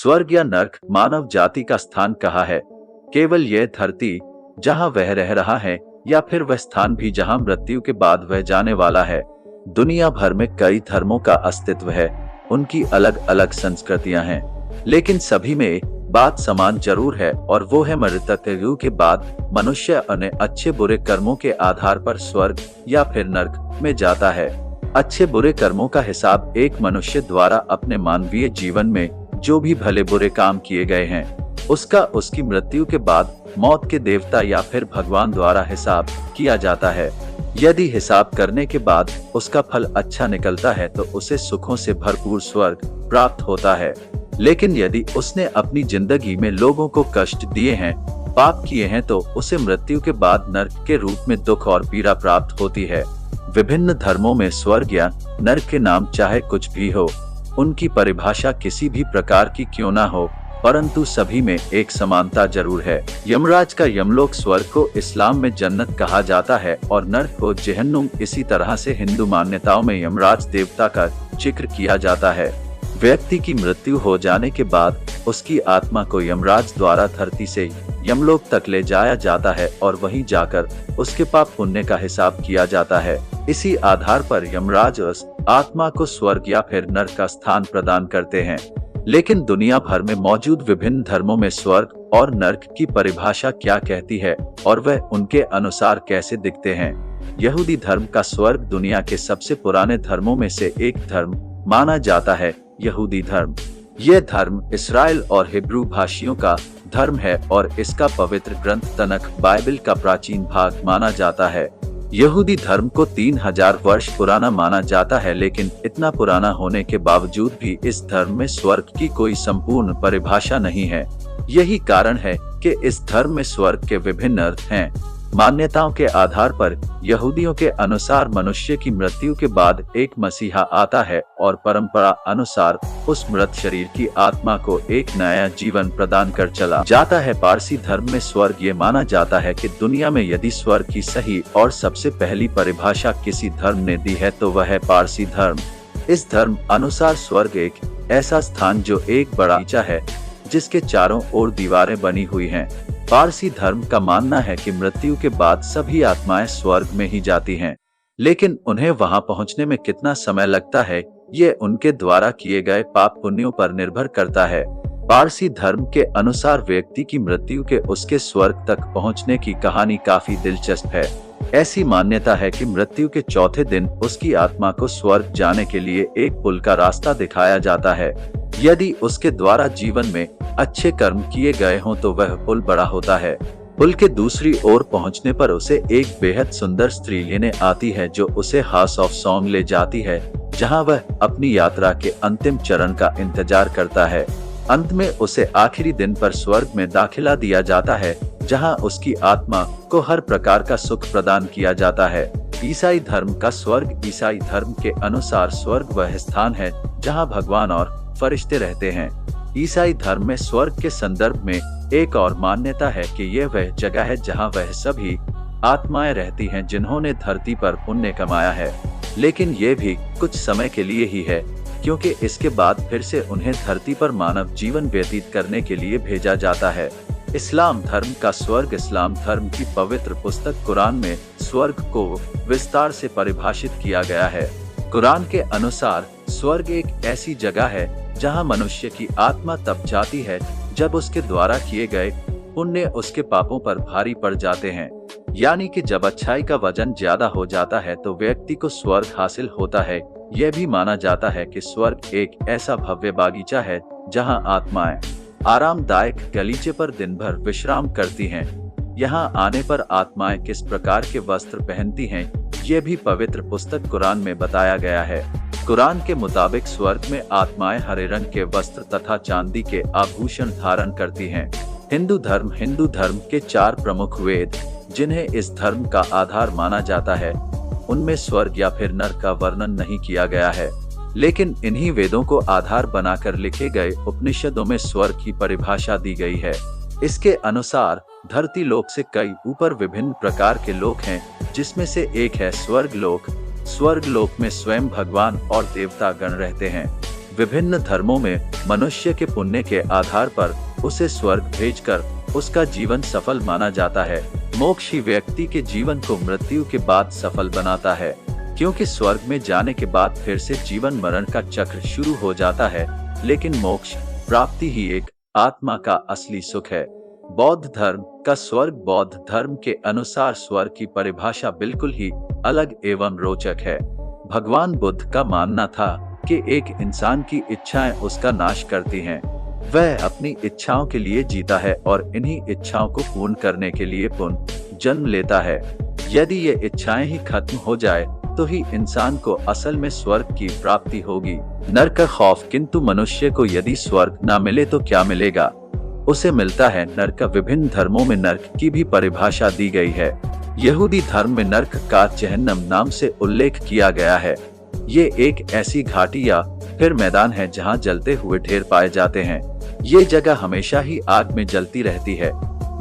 स्वर्ग या नर्क मानव जाति का स्थान कहाँ है? केवल यह धरती जहाँ वह रह रहा है, या फिर वह स्थान भी जहाँ मृत्यु के बाद वह जाने वाला है? दुनिया भर में कई धर्मों का अस्तित्व है, उनकी अलग अलग संस्कृतियां हैं, लेकिन सभी में एक बात समान जरूर है, और वो है मृत्यु के बाद मनुष्य अपने अच्छे बुरे कर्मों के आधार पर स्वर्ग या फिर नर्क में जाता है। अच्छे बुरे कर्मों का हिसाब एक मनुष्य द्वारा अपने मानवीय जीवन में जो भी भले बुरे काम किए गए हैं, उसका उसकी मृत्यु के बाद मौत के देवता या फिर भगवान द्वारा हिसाब किया जाता है। यदि हिसाब करने के बाद उसका फल अच्छा निकलता है तो उसे सुखों से भरपूर स्वर्ग प्राप्त होता है। लेकिन यदि उसने अपनी जिंदगी में लोगों को कष्ट दिए हैं, पाप किए हैं, तो उसे मृत्यु के बाद नर्क के रूप में दुख और पीड़ा प्राप्त होती है। विभिन्न धर्मों में स्वर्ग या नर्क के नाम चाहे कुछ भी हो, उनकी परिभाषा किसी भी प्रकार की क्यों ना हो, परंतु सभी में एक समानता जरूर है। यमराज का यमलोक स्वर्ग को इस्लाम में जन्नत कहा जाता है और नर्क को जहन्नुम। इसी तरह से हिंदू मान्यताओं में यमराज देवता का जिक्र किया जाता है। व्यक्ति की मृत्यु हो जाने के बाद उसकी आत्मा को यमराज द्वारा धरती से यमलोक तक ले जाया जाता है और वहीं जाकर उसके पाप पुण्य का हिसाब किया जाता है। इसी आधार पर यमराज उस आत्मा को स्वर्ग या फिर नर्क का स्थान प्रदान करते हैं। लेकिन दुनिया भर में मौजूद विभिन्न धर्मों में स्वर्ग और नर्क की परिभाषा क्या कहती है और वह उनके अनुसार कैसे दिखते हैं? यहूदी धर्म का स्वर्ग दुनिया के सबसे पुराने धर्मों में से एक धर्म माना जाता है। यहूदी धर्म, यह धर्म इस्राएल और हिब्रू भाषियों का धर्म है और इसका पवित्र ग्रंथ तनख बाइबल का प्राचीन भाग माना जाता है। यहूदी धर्म को 3000 वर्ष पुराना माना जाता है, लेकिन इतना पुराना होने के बावजूद भी इस धर्म में स्वर्ग की कोई संपूर्ण परिभाषा नहीं है। यही कारण है कि इस धर्म में स्वर्ग के विभिन्न अर्थ हैं। मान्यताओं के आधार पर यहूदियों के अनुसार मनुष्य की मृत्यु के बाद एक मसीहा आता है और परंपरा अनुसार उस मृत शरीर की आत्मा को एक नया जीवन प्रदान कर चला जाता है। पारसी धर्म में स्वर्ग ये माना जाता है कि दुनिया में यदि स्वर्ग की सही और सबसे पहली परिभाषा किसी धर्म ने दी है तो वह है पारसी धर्म। इस धर्म अनुसार स्वर्ग एक ऐसा स्थान जो एक बड़ा बगीचा है जिसके चारों ओर दीवारें बनी हुई हैं। पारसी धर्म का मानना है कि मृत्यु के बाद सभी आत्माएं स्वर्ग में ही जाती हैं, लेकिन उन्हें वहां पहुंचने में कितना समय लगता है ये उनके द्वारा किए गए पाप पुण्यों पर निर्भर करता है। पारसी धर्म के अनुसार व्यक्ति की मृत्यु के उसके स्वर्ग तक पहुंचने की कहानी काफी दिलचस्प है। ऐसी मान्यता है कि मृत्यु के चौथे दिन उसकी आत्मा को स्वर्ग जाने के लिए एक पुल का रास्ता दिखाया जाता है। यदि उसके द्वारा जीवन में अच्छे कर्म किए गए हों तो वह पुल बड़ा होता है। पुल के दूसरी ओर पहुंचने पर उसे एक बेहद सुंदर स्त्री लेने आती है जो उसे हाउस ऑफ सॉन्ग ले जाती है, जहां वह अपनी यात्रा के अंतिम चरण का इंतजार करता है। अंत में उसे आखिरी दिन पर स्वर्ग में दाखिला दिया जाता है, जहां उसकी आत्मा को हर प्रकार का सुख प्रदान किया जाता है। ईसाई धर्म का स्वर्ग, ईसाई धर्म के अनुसार स्वर्ग वह स्थान है जहां भगवान और फरिश्ते रहते हैं। ईसाई धर्म में स्वर्ग के संदर्भ में एक और मान्यता है कि यह वह जगह है जहां वह सभी आत्माएं रहती हैं जिन्होंने धरती पर पुण्य कमाया है, लेकिन ये भी कुछ समय के लिए ही है, क्योंकि इसके बाद फिर से उन्हें धरती पर मानव जीवन व्यतीत करने के लिए भेजा जाता है। इस्लाम धर्म का स्वर्ग, इस्लाम धर्म की पवित्र पुस्तक कुरान में स्वर्ग को विस्तार से परिभाषित किया गया है। कुरान के अनुसार स्वर्ग एक ऐसी जगह है जहां मनुष्य की आत्मा तब जाती है जब उसके द्वारा किए गए पुण्य उसके पापों पर भारी पड़ जाते हैं। यानी कि जब अच्छाई का वजन ज्यादा हो जाता है तो व्यक्ति को स्वर्ग हासिल होता है। यह भी माना जाता है कि स्वर्ग एक ऐसा भव्य बागीचा है जहां आत्माएं आरामदायक गलीचे पर दिन भर विश्राम करती हैं। यहाँ आने पर आत्माएं किस प्रकार के वस्त्र पहनती हैं, ये भी पवित्र पुस्तक कुरान में बताया गया है। कुरान के मुताबिक स्वर्ग में आत्माएं हरे रंग के वस्त्र तथा चांदी के आभूषण धारण करती हैं। हिंदू धर्म के 4 प्रमुख वेद जिन्हें इस धर्म का आधार माना जाता है, उनमें स्वर्ग या फिर नर्क का वर्णन नहीं किया गया है, लेकिन इन्हीं वेदों को आधार बनाकर लिखे गए उपनिषदों में स्वर्ग की परिभाषा दी गई है। इसके अनुसार धरती लोक से कई ऊपर विभिन्न प्रकार के लोक हैं, जिसमें से एक है स्वर्ग लोक। स्वर्ग लोक में स्वयं भगवान और देवता गण रहते हैं। विभिन्न धर्मों में मनुष्य के पुण्य के आधार पर उसे स्वर्ग भेजकर उसका जीवन सफल माना जाता है। मोक्ष ही व्यक्ति के जीवन को मृत्यु के बाद सफल बनाता है, क्योंकि स्वर्ग में जाने के बाद फिर से जीवन मरण का चक्र शुरू हो जाता है। लेकिन मोक्ष प्राप्ति ही एक आत्मा का असली सुख है। बौद्ध धर्म का स्वर्ग बौद्ध धर्म के अनुसार स्वर्ग की परिभाषा बिल्कुल ही अलग एवं रोचक है। भगवान बुद्ध का मानना था कि एक इंसान की इच्छाएं उसका नाश करती हैं। वह अपनी इच्छाओं के लिए जीता है और इन्हीं इच्छाओं को पूर्ण करने के लिए पुनः जन्म लेता है। यदि ये इच्छाएं ही खत्म हो जाए तो ही इंसान को असल में स्वर्ग की प्राप्ति होगी। नरक का खौफ, किंतु मनुष्य को यदि स्वर्ग न मिले तो क्या मिलेगा? उसे मिलता है नरक। विभिन्न धर्मों में नरक की भी परिभाषा दी गई है। यहूदी धर्म में नरक का जहन्नम नाम से उल्लेख किया गया है। ये एक ऐसी घाटी या फिर मैदान है जहाँ जलते हुए ढेर पाए जाते हैं। ये जगह हमेशा ही आग में जलती रहती है।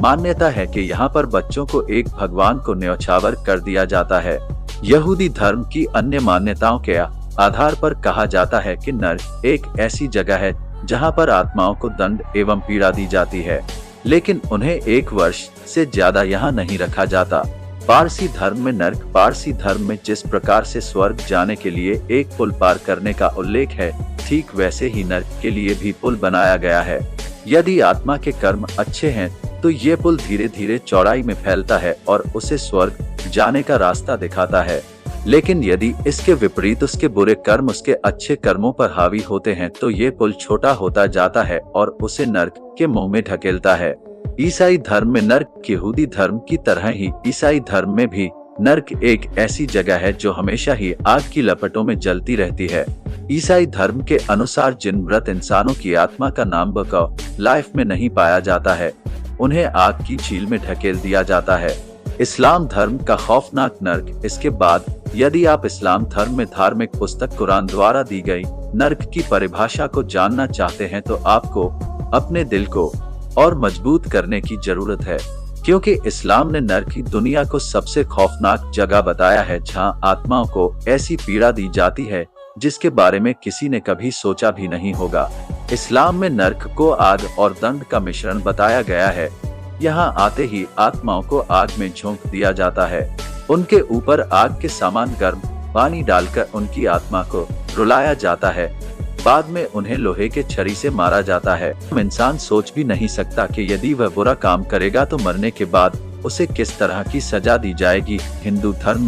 मान्यता है कि यहाँ पर बच्चों को एक भगवान को न्यौछावर कर दिया जाता है। यहूदी धर्म की अन्य मान्यताओं के आधार पर कहा जाता है कि नरक एक ऐसी जगह है जहाँ पर आत्माओं को दंड एवं पीड़ा दी जाती है, लेकिन उन्हें 1 वर्ष से ज्यादा यहाँ नहीं रखा जाता। पारसी धर्म में नरक, पारसी धर्म में जिस प्रकार से स्वर्ग जाने के लिए एक पुल पार करने का उल्लेख है, ठीक वैसे ही नरक के लिए भी पुल बनाया गया है। यदि आत्मा के कर्म अच्छे हैं तो ये पुल धीरे धीरे चौड़ाई में फैलता है और उसे स्वर्ग जाने का रास्ता दिखाता है। लेकिन यदि इसके विपरीत उसके बुरे कर्म उसके अच्छे कर्मों पर हावी होते हैं तो ये पुल छोटा होता जाता है और उसे नरक के मुंह में ढकेलता है। ईसाई धर्म में नरक, यहूदी धर्म की तरह ही ईसाई धर्म में भी नरक एक ऐसी जगह है जो हमेशा ही आग की लपटों में जलती रहती है। ईसाई धर्म के अनुसार जिन मृत इंसानों की आत्मा का नाम बकाव लाइफ में नहीं पाया जाता है, उन्हें आग की झील में ढकेल दिया जाता है। इस्लाम धर्म का खौफनाक नरक। इसके बाद यदि आप इस्लाम धर्म में धार्मिक पुस्तक कुरान द्वारा दी गई नरक की परिभाषा को जानना चाहते हैं तो आपको अपने दिल को और मजबूत करने की जरूरत है, क्योंकि इस्लाम ने नरक की दुनिया को सबसे खौफनाक जगह बताया है जहां आत्माओं को ऐसी पीड़ा दी जाती है जिसके बारे में किसी ने कभी सोचा भी नहीं होगा। इस्लाम में नरक को आग और दंड का मिश्रण बताया गया है। यहाँ आते ही आत्माओं को आग में झोंक दिया जाता है। उनके ऊपर आग के समान गर्म पानी डालकर उनकी आत्मा को रुलाया जाता है। बाद में उन्हें लोहे के छरी से मारा जाता है। इंसान सोच भी नहीं सकता कि यदि वह बुरा काम करेगा तो मरने के बाद उसे किस तरह की सजा दी जाएगी। हिंदू धर्म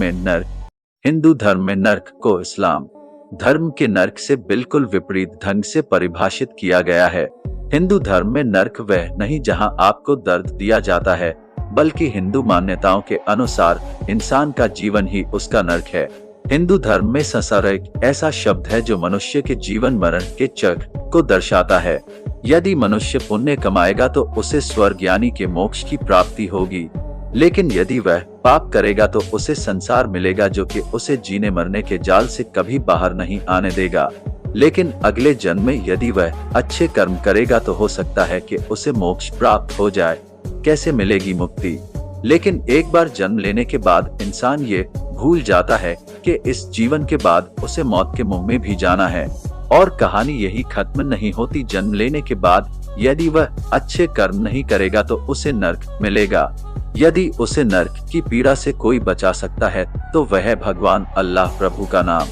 में नरक को इस्लाम धर्म के नरक से बिल्कुल विपरीत ढंग से परिभाषित किया गया है। हिंदू धर्म में नरक वह नहीं जहां आपको दर्द दिया जाता है, बल्कि हिंदू मान्यताओं के अनुसार इंसान का जीवन ही उसका नरक है। हिंदू धर्म में संसार एक ऐसा शब्द है जो मनुष्य के जीवन मरण के चक्र को दर्शाता है। यदि मनुष्य पुण्य कमाएगा तो उसे स्वर्ग यानी के मोक्ष की प्राप्ति होगी, लेकिन यदि वह पाप करेगा तो उसे संसार मिलेगा जो कि उसे जीने मरने के जाल से कभी बाहर नहीं आने देगा। लेकिन अगले जन्म में यदि वह अच्छे कर्म करेगा तो हो सकता है कि उसे मोक्ष प्राप्त हो जाए। कैसे मिलेगी मुक्ति? लेकिन एक बार जन्म लेने के बाद इंसान ये भूल जाता है कि इस जीवन के बाद उसे मौत के मुंह में भी जाना है। और कहानी यही खत्म नहीं होती। जन्म लेने के बाद यदि वह अच्छे कर्म नहीं करेगा तो उसे नरक मिलेगा। यदि उसे नरक की पीड़ा से कोई बचा सकता है तो वह भगवान अल्लाह प्रभु का नाम